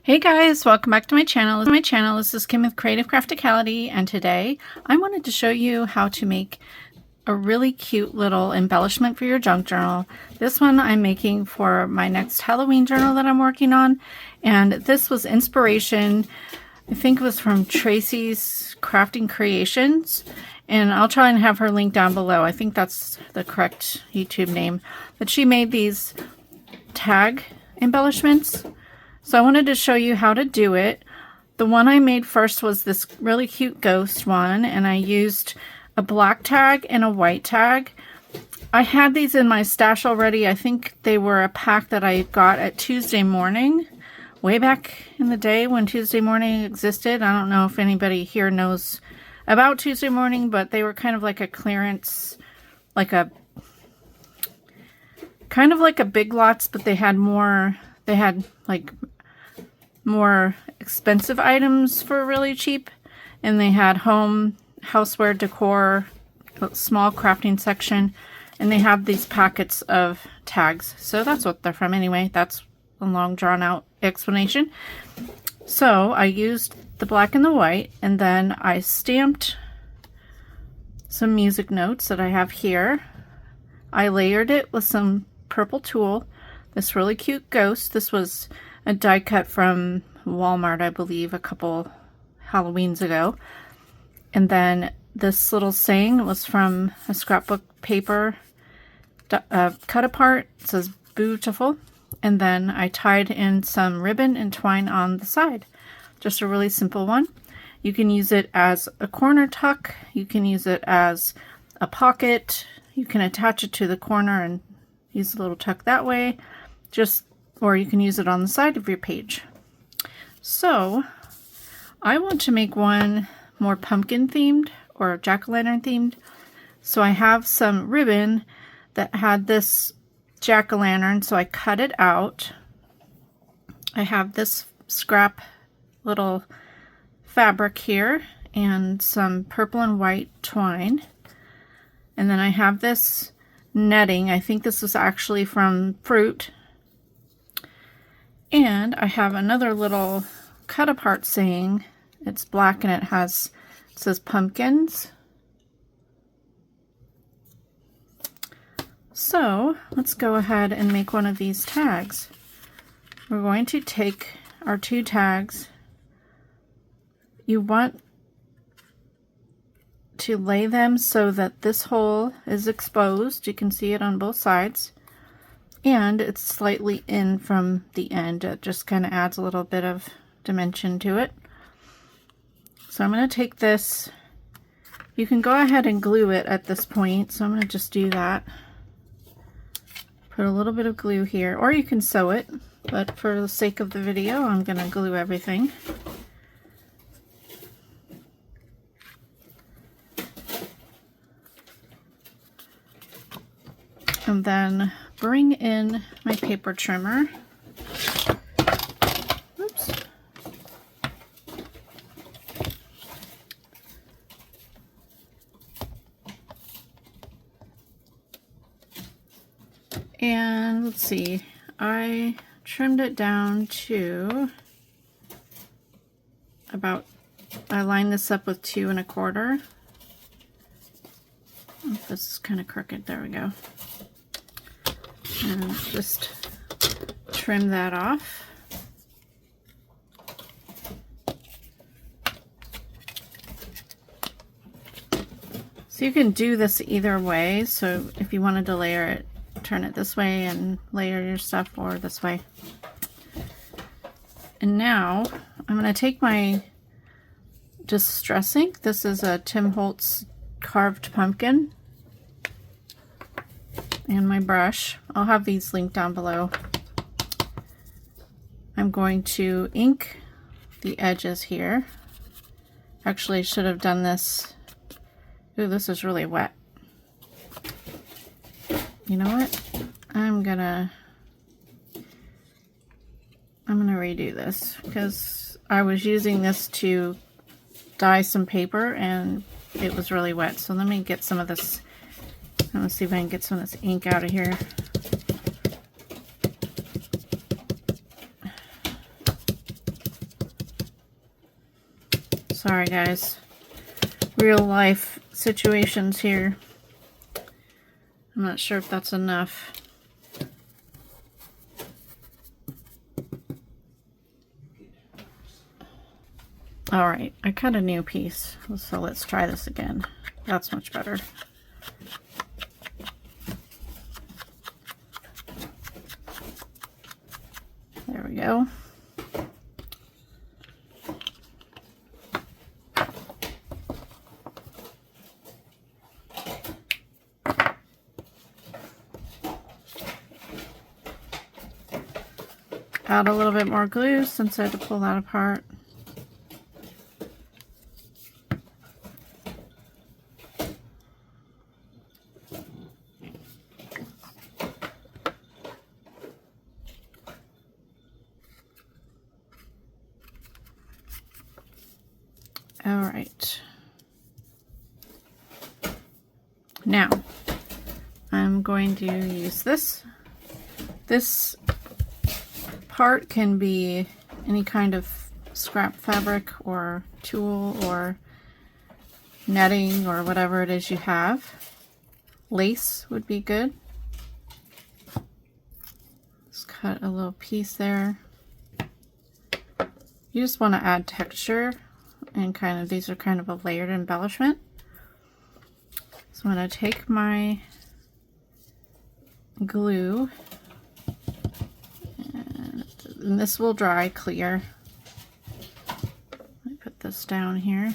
Hey guys, welcome back to my channel. This is Kim with Creative Crafticality, and today I wanted to show you how to make a really cute little embellishment for your junk journal. This one I'm making for my next Halloween journal that I'm working on, and this was inspiration. I think it was from Tracy's Crafting Creations, and I'll try and have her link down below. I think that's the correct YouTube name. But she made these tag embellishments. So I wanted to show you how to do it. The one I made first was this really cute ghost one, and I used a black tag and a white tag. I had these in my stash already. I think they were a pack that I got at Tuesday Morning, way back in the day when Tuesday Morning existed. I don't know if anybody here knows about Tuesday Morning, but they were kind of like a clearance, kind of like a Big Lots, but they had like more expensive items for really cheap, and they had houseware decor, a small crafting section, and they have these packets of tags. So that's what they're from anyway. That's a long drawn out explanation. So I used the black and the white, and then I stamped some music notes that I have here. I layered it with some purple tulle, this really cute ghost. This was a die cut from Walmart, I believe, a couple Halloweens ago. And then this little saying was from a scrapbook paper cut apart. It says beautiful. And then I tied in some ribbon and twine on the side. Just a really simple one. You can use it as a corner tuck. You can use it as a pocket. You can attach it to the corner and use a little tuck that way. Or you can use it on the side of your page. So I want to make one more pumpkin themed or jack-o'-lantern themed. So I have some ribbon that had this jack-o'-lantern, so I cut it out. I have this scrap little fabric here and some purple and white twine. And then I have this netting. I think this was actually from fruit. And I have another little cut apart saying. It's black and it says pumpkins. So let's go ahead and make one of these tags. We're going to take our two tags. You want to lay them so that this hole is exposed. You can see it on both sides. And it's slightly in from the end. It just kind of adds a little bit of dimension to it. So I'm going to take this. You can go ahead and glue it at this point. So I'm going to just do that. Put a little bit of glue here, or you can sew it. But for the sake of the video, I'm going to glue everything. And then bring in my paper trimmer. Oops. And let's see, I trimmed it down to I lined this up with 2 1/4. Oh, this is kind of crooked. There we go. And just trim that off. So you can do this either way. So if you wanted to layer it, turn it this way and layer your stuff, or this way. And now I'm going to take my Distress ink. This is a Tim Holtz carved pumpkin. And my brush. I'll have these linked down below. I'm going to ink the edges here. Actually, I should have done this. Ooh, this is really wet. You know what? I'm gonna redo this because I was using this to dye some paper and it was really wet. So let me get some of this. Let's see if I can get some of this ink out of here. Sorry guys, real life situations here. I'm not sure if that's enough. All right, I cut a new piece, so let's try this again. That's much better. There we go. Add a little bit more glue since I had to pull that apart. All right. Now, I'm going to use this. This part can be any kind of scrap fabric or tulle or netting or whatever it is you have. Lace would be good. Just cut a little piece there. You just want to add texture, and kind of, these are kind of a layered embellishment. So I'm going to take my glue, and this will dry clear. Let me put this down here.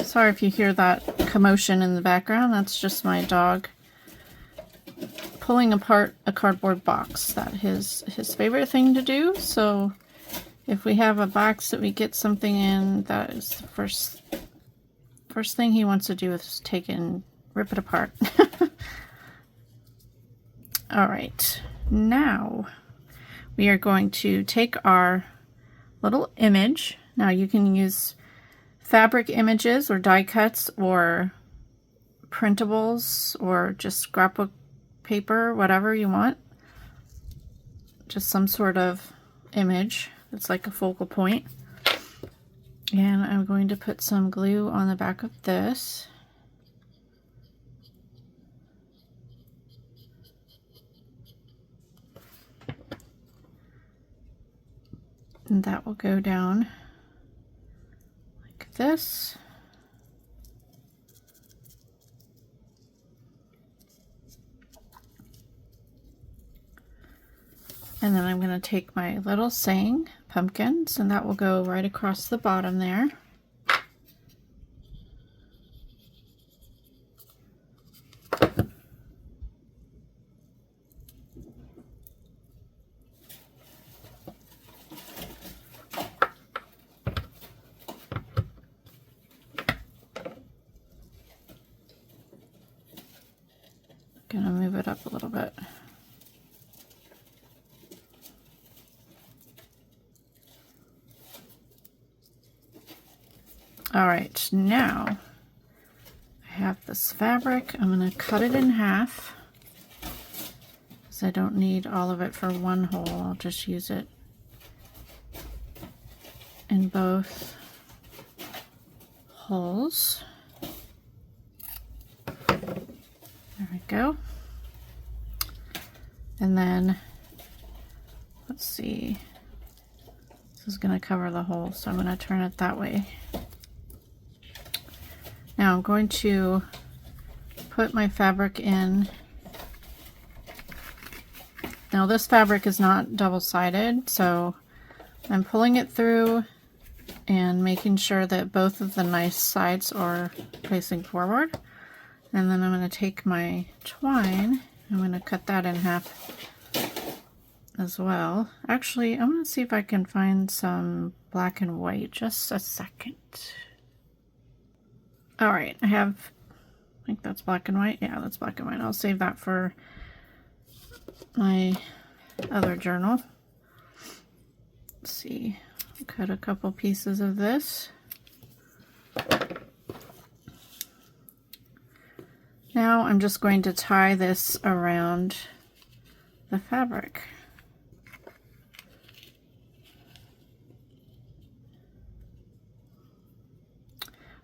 Sorry if you hear that commotion in the background. That's just my dog pulling apart a cardboard box. That is his favorite thing to do. So if we have a box that we get something in, that is the first thing he wants to do is take it and rip it apart. All right, now we are going to take our little image. Now you can use fabric images or die cuts or printables or just scrapbook paper, whatever you want. Just some sort of image that's like a focal point. And I'm going to put some glue on the back of this. And that will go down like this. And then I'm going to take my little saying pumpkins, and that will go right across the bottom there. Gonna move it up a little bit. All right, now I have this fabric. I'm going to cut it in half because I don't need all of it for one hole. I'll just use it in both holes. There we go. And then, let's see, this is going to cover the hole, so I'm going to turn it that way. Now I'm going to put my fabric in. Now this fabric is not double-sided, so I'm pulling it through and making sure that both of the nice sides are facing forward. And then I'm going to take my twine, I'm going to cut that in half as well. Actually, I'm going to see if I can find some black and white. Just a second. All right, I think that's black and white. Yeah, that's black and white. I'll save that for my other journal. let's see, cut a couple pieces of this. Now I'm just going to tie this around the fabric.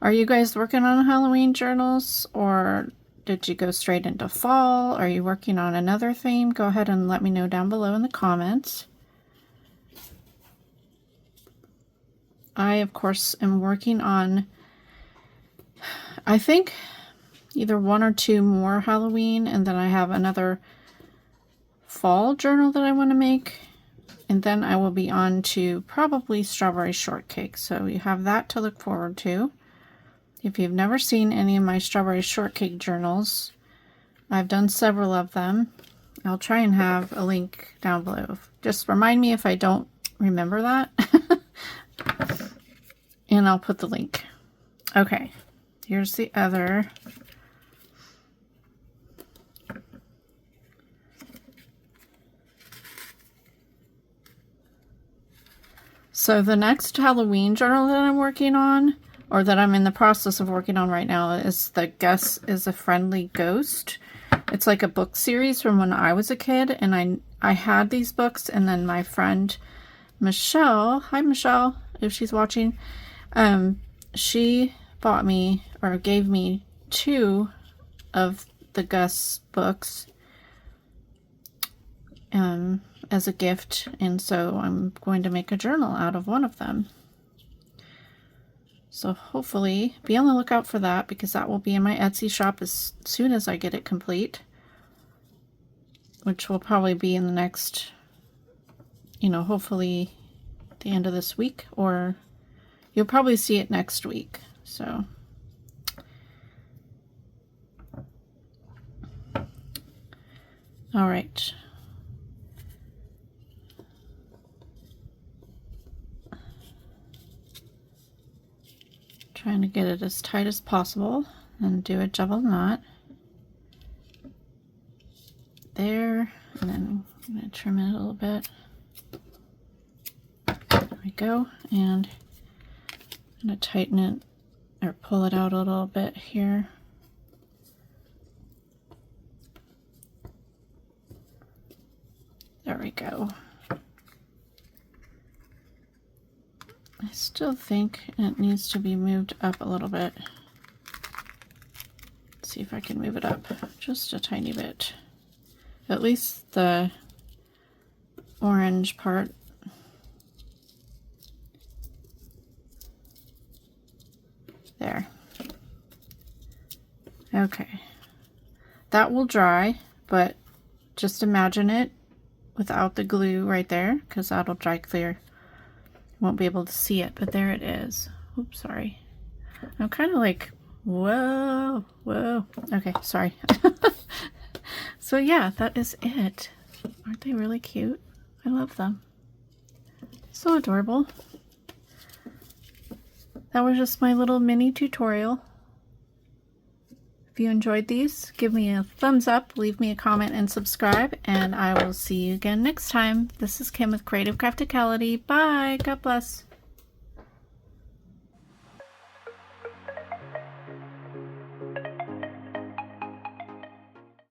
Are you guys working on Halloween journals, or did you go straight into fall? Are you working on another theme? Go ahead and let me know down below in the comments. I, of course, am working on, I think, either 1 or 2 more Halloween, and then I have another fall journal that I want to make. And then I will be on to probably strawberry shortcake. So you have that to look forward to. If you've never seen any of my strawberry shortcake journals, I've done several of them. I'll try and have a link down below. Just remind me if I don't remember that. And I'll put the link. Okay, here's the other. So the next Halloween journal that I'm working on, or that I'm in the process of working on right now, is the Gus is a Friendly Ghost. It's like a book series from when I was a kid, and I had these books, and then my friend Michelle, hi Michelle, if she's watching, she bought me, or gave me 2 of the Gus books as a gift, and so I'm going to make a journal out of one of them. So hopefully be on the lookout for that, because that will be in my Etsy shop as soon as I get it complete, which will probably be in the next, you know, hopefully the end of this week, or you'll probably see it next week. So all right. Trying to get it as tight as possible and do a double knot there, and then I'm going to trim it a little bit. There we go, and I'm going to tighten it or pull it out a little bit here. There we go. I still think it needs to be moved up a little bit. Let's see if I can move it up just a tiny bit. At least the orange part. There. Okay. That will dry, but just imagine it without the glue right there, because that'll dry clear. Won't be able to see it, but there it is. Oops, sorry. I'm kind of like, whoa. Okay, sorry. So yeah, that is it. Aren't they really cute? I love them. So adorable. That was just my little mini tutorial. If you enjoyed these, give me a thumbs up, leave me a comment, and subscribe, and I will see you again next time. This is Kim with Creative Crafticality. Bye. God bless.